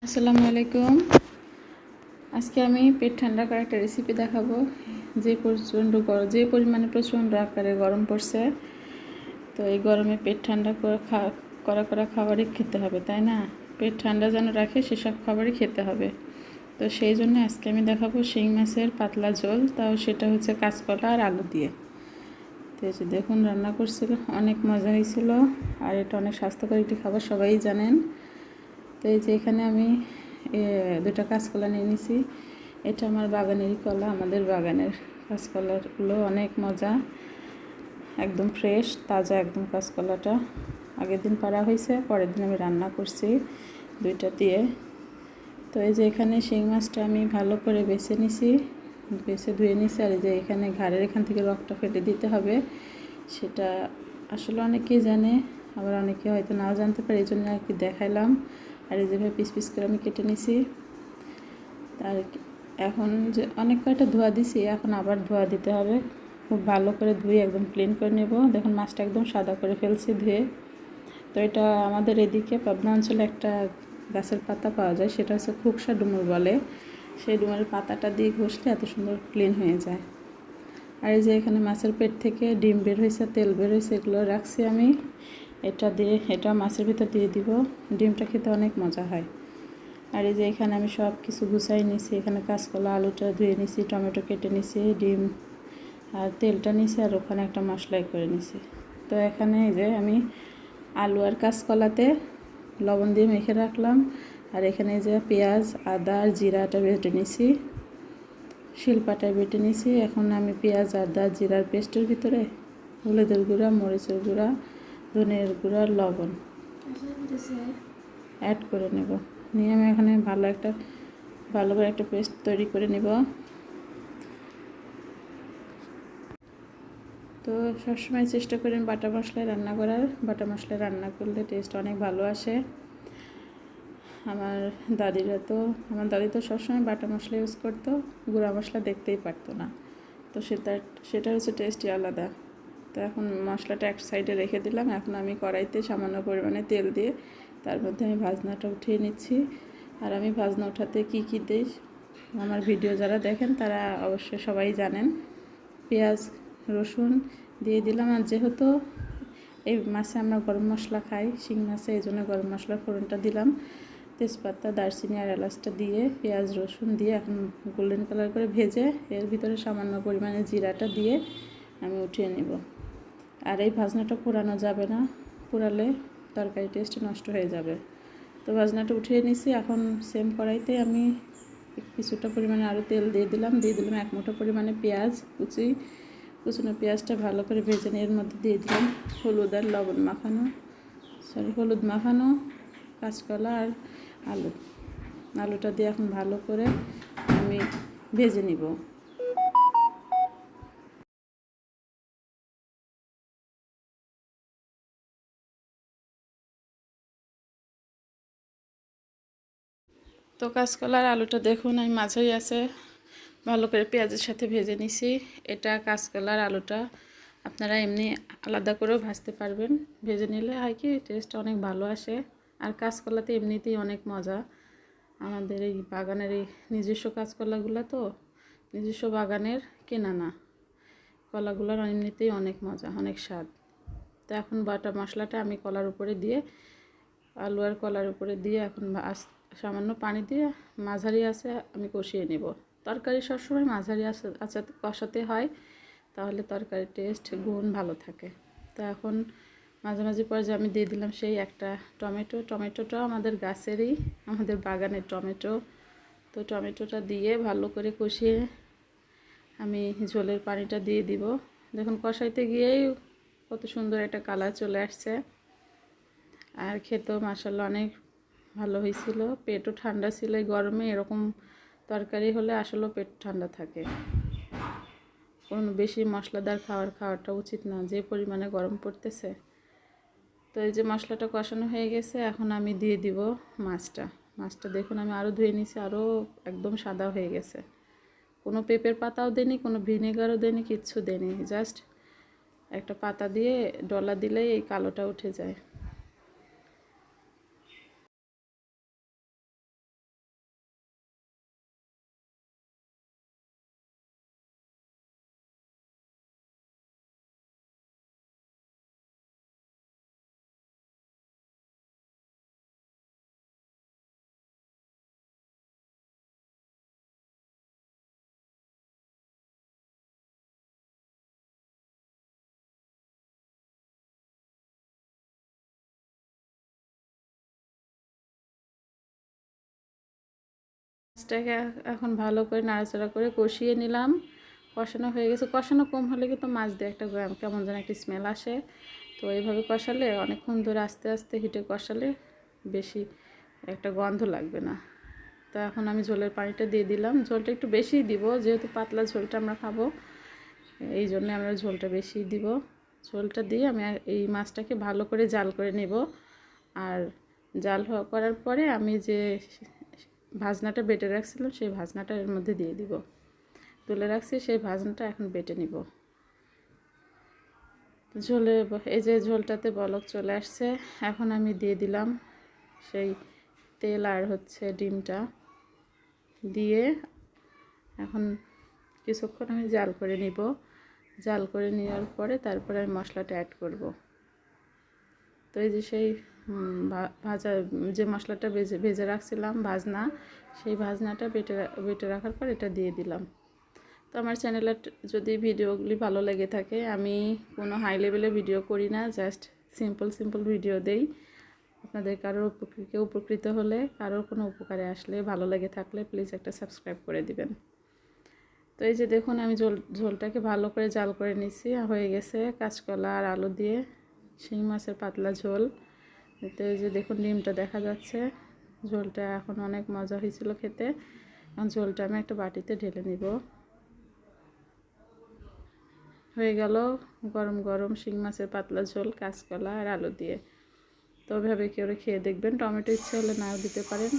আসসালামু আলাইকুম। আজকে আমি পেট ঠান্ডা করার একটা রেসিপি দেখাবো। যে পরিমাণে প্রচণ্ড আকারে গরম পড়ছে, তো এই গরমে পেট ঠান্ডা করা খাবারই খেতে হবে, তাই না? পেট ঠান্ডা যেন রাখে সেসব খাবারই খেতে হবে। তো সেই জন্য আজকে আমি দেখাবো শিং মাছের পাতলা ঝোল, তাও সেটা হচ্ছে কাঁচকলা আর আলু দিয়ে। তো এই যে দেখুন, রান্না করছিল, অনেক মজা হয়েছিল। আর এটা অনেক স্বাস্থ্যকর একটি খাবার, সবাই জানেন। তো এই যে এখানে আমি দুটা কাঁচকলা নিয়ে নিছি। এটা আমার বাগানেরই কলা, আমাদের বাগানের কাঁচকলাগুলো অনেক মজা, একদম ফ্রেশ তাজা একদম। কাঁচকলাটা আগের দিন পাড়া হয়েছে, পরের দিন আমি রান্না করছি দুইটা দিয়ে। তো এই যে এখানে শিং মাছটা আমি ভালো করে বেছে ধুয়ে নিছি। আর এই যে এখানে ঘাড়ের এখান থেকে রগটা ফেলে দিতে হবে, সেটা আসলে অনেকেই জানে, আবার অনেকে হয়তো নাও জানতে পারে, এই জন্য আর কি দেখাইলাম। আর এই যেভাবে পিস পিস করে আমি কেটে নিছি। আর এখন যে অনেক কয়টা ধোয়া দিছি, এখন আবার ধোয়া দিতে হবে। খুব ভালো করে ধুয়ে একদম ক্লিন করে নেব। দেখুন মাছটা একদম সাদা করে ফেলছি ধুয়ে। তো এটা আমাদের এদিকে পাবনা অঞ্চলে একটা গাছের পাতা পাওয়া যায়, সেটা হচ্ছে খুকসা ডুমুর বলে। সেই ডুমুরের পাতাটা দিয়ে ঘষলে এত সুন্দর ক্লিন হয়ে যায়। আর এই যে এখানে মাছের পেট থেকে ডিম বের হয়েছে, তেল বের হয়েছে, এগুলো রাখছি আমি। এটা মাছের ভিতর দিয়ে দিব। ডিমটা খেতে অনেক মজা হয়। আর এই যে এখানে আমি সব কিছু গুছাই নিছি। এখানে কাঁচকলা আলুটা ধুয়ে নিছি, টমেটো কেটে নিছি, ডিম আর তেলটা নিছি, আর ওখানে একটা মশলাই করে নিছি। তো এখানে এই যে আমি আলু আর কাঁচকলাতে লবণ দিয়ে মেখে রাখলাম। আর এখানে যে পেঁয়াজ, আদা আর জিরাটা বেটে নিছি, শিলপাটায় বেটে নিছি। এখন আমি পেঁয়াজ, আদা, জিরার পেস্টের ভিতরে হলুদের গুঁড়া, মরিচের গুঁড়া, ধনের গুঁড়া, লবণ অ্যাড করে নেব। নিয়ে আমি এখানে ভালো করে একটা পেস্ট তৈরি করে নেব। তো সবসময় চেষ্টা করেন বাটা মশলায় রান্না করার। বাটা মশলায় রান্না করলে টেস্ট অনেক ভালো আসে। আমার দাদি তো সবসময় বাটা মশলা ইউজ করতো, গুঁড়া মশলা দেখতেই পারতো না। তো সেটা হচ্ছে টেস্টই আলাদা। তো এখন মশলাটা এক সাইডে রেখে দিলাম। এখন আমি কড়াইতে সামান্য পরিমাণে তেল দিয়ে তার মধ্যে আমি ভাজনাটা উঠিয়ে নিচ্ছি। আর আমি ভাজনা ওঠাতে কী দিই, আমার ভিডিও যারা দেখেন তারা অবশ্যই সবাই জানেন। পেঁয়াজ, রসুন দিয়ে দিলাম। আর যেহেতু এই মাছে আমরা গরম মশলা খাই, শিং মাছে, এই জন্য গরম মশলার ফোড়নটা দিলাম। তেজপাতা, দারচিনি আর এলাচটা দিয়ে পেঁয়াজ, রসুন দিয়ে এখন গোল্ডেন কালার করে ভেজে এর ভিতরে সামান্য পরিমাণে জিরাটা দিয়ে আমি উঠিয়ে নেব। আর এই ভাজনাটা পোড়ানো যাবে না, পোড়ালে তরকারি টেস্ট নষ্ট হয়ে যাবে। তো ভাজনাটা উঠিয়ে নিছি। এখন সেম কড়াইতে আমি কিছুটা পরিমাণে আরও তেল দিয়ে দিলাম 1 মুঠো পরিমাণে পেঁয়াজ কুচনো পেঁয়াজটা ভালো করে ভেজে নিয়ে এর মধ্যে দিয়ে দিলাম হলুদ মাখানো কাঁচকলা আর আলুটা দিয়ে এখন ভালো করে আমি ভেজে নিব। তো কাঁচকলা আর আলুটা দেখুন আমি মাঝারি আছে ভালো করে পেঁয়াজের সাথে ভেজে নিছি। এটা কাঁচকলা আর আলুটা আপনারা এমনি আলাদা করেও ভাজতে পারবেন। ভেজে নিলে হয় কি টেস্ট অনেক ভালো আসে। আর কাঁচকলাতে এমনিতেই অনেক মজা। আমাদের এই বাগানের এই নিজস্ব কাঁচকলাগুলো, তো নিজস্ব বাগানের, কেনা না, কলাগুলোর এমনিতেই অনেক মজা, অনেক স্বাদ। তো এখন বাটা মশলাটা আমি কলার উপরে দিয়ে, আলু আর কলার উপরে দিয়ে এখন সামান্য পানি দিয়ে মাঝারি আছে আমি কষিয়ে নেব। তরকারি সবসময় মাঝারি আছে কষাতে হয়, তাহলে তরকারির টেস্ট গুণ ভালো থাকে। তো এখন মাঝামাঝি পর্যায়ে আমি দিয়ে দিলাম সেই একটা টমেটোটা আমাদের গাছেরই, আমাদের বাগানের টমেটো। তো টমেটোটা দিয়ে ভালো করে কষিয়ে আমি ঝোলের পানিটা দিয়ে দিব। দেখুন কষাইতে গিয়েই কত সুন্দর একটা কালার চলে আসছে। আর খেতেও মাশাআল্লাহ অনেক ভালো হয়েছিল। পেটও ঠান্ডা ছিল। এই গরমে এরকম তরকারি হলে আসলেও পেট ঠান্ডা থাকে। কোনো বেশি মশলাদার খাওয়াটা উচিত না, যে পরিমাণে গরম পড়তেছে। তো এই যে মশলাটা কষানো হয়ে গেছে, এখন আমি দিয়ে দিব মাছটা দেখুন আমি আরও ধুয়ে নিয়েছি, আরও একদম সাদা হয়ে গেছে। কোনো পেঁপের পাতাও দেনি, কোনো ভিনেগারও দেনি, কিচ্ছু দেনি। জাস্ট একটা পাতা দিয়ে ডলা দিলেই এই কালোটা উঠে যায়। মাছটাকে এখন ভালো করে নাড়াচাড়া করে কষিয়ে নিলাম। কষানো হয়ে গেছে। কষানো কম হলে কিন্তু মাছ দিয়ে একটা কেমন যেন একটা স্মেল আসে। তো এইভাবে কষালে অনেকক্ষণ ধরে আস্তে আস্তে হিটে কষালে বেশি একটা গন্ধ লাগবে না। তো এখন আমি ঝোলের পানিটা দিয়ে দিলাম। ঝোলটা একটু বেশিই দিব, যেহেতু পাতলা ঝোলটা আমরা খাবো, এই জন্যে আমরা ঝোলটা বেশি দিব। ঝোলটা দিয়ে আমি এই মাছটাকে ভালো করে জাল করে নেব। আর জাল করার পরে আমি যে ভাজনাটা বেটে রাখছিলাম সেই ভাজনাটা এর মধ্যে দিয়ে দিব। তুলে রাখছি সেই ভাজনাটা এখন বেটে নিব। ঝোলে এই যে ঝোলটাতে বলক চলে আসছে, এখন আমি দিয়ে দিলাম সেই তেল আর হচ্ছে ডিমটা দিয়ে এখন কিছুক্ষণ আমি জাল করে নিব। জাল করে নেওয়ার পরে তারপরে আমি মশলাটা অ্যাড করব। তো এই যে সেই ভাজা যে মশলাটা ভেজে রাখছিলাম ভাজনা, সেই ভাজনাটা বেটে রাখার পর এটা দিয়ে দিলাম। তো আমার চ্যানেলের যদি ভিডিওগুলি ভালো লেগে থাকে, আমি কোনো হাই লেভেলে ভিডিও করি না, জাস্ট সিম্পল ভিডিও দেই। আপনাদের কারোর কেউ উপকৃত হলে, কারোর কোনো উপকারে আসলে, ভালো লেগে থাকলে প্লিজ একটা সাবস্ক্রাইব করে দিবেন। তো এই যে দেখুন আমি ঝোলটাকে ভালো করে জাল করে নিছি, হয়ে গেছে কাঁচকলা আর আলু দিয়ে শিং মাছের পাতলা ঝোল। তো এই যে দেখুন ডিমটা দেখা যাচ্ছে। ঝোলটা এখন অনেক মজা হয়েছিল খেতে। এখন ঝোলটা আমি একটা বাটিতে ঢেলে নিব। হয়ে গেল গরম গরম শিং মাছের পাতলা ঝোল কাঁচকলা আর আলু দিয়ে। তো ওইভাবে কেউ খেয়ে দেখবেন। টমেটো ইচ্ছে হলে নাও দিতে পারেন।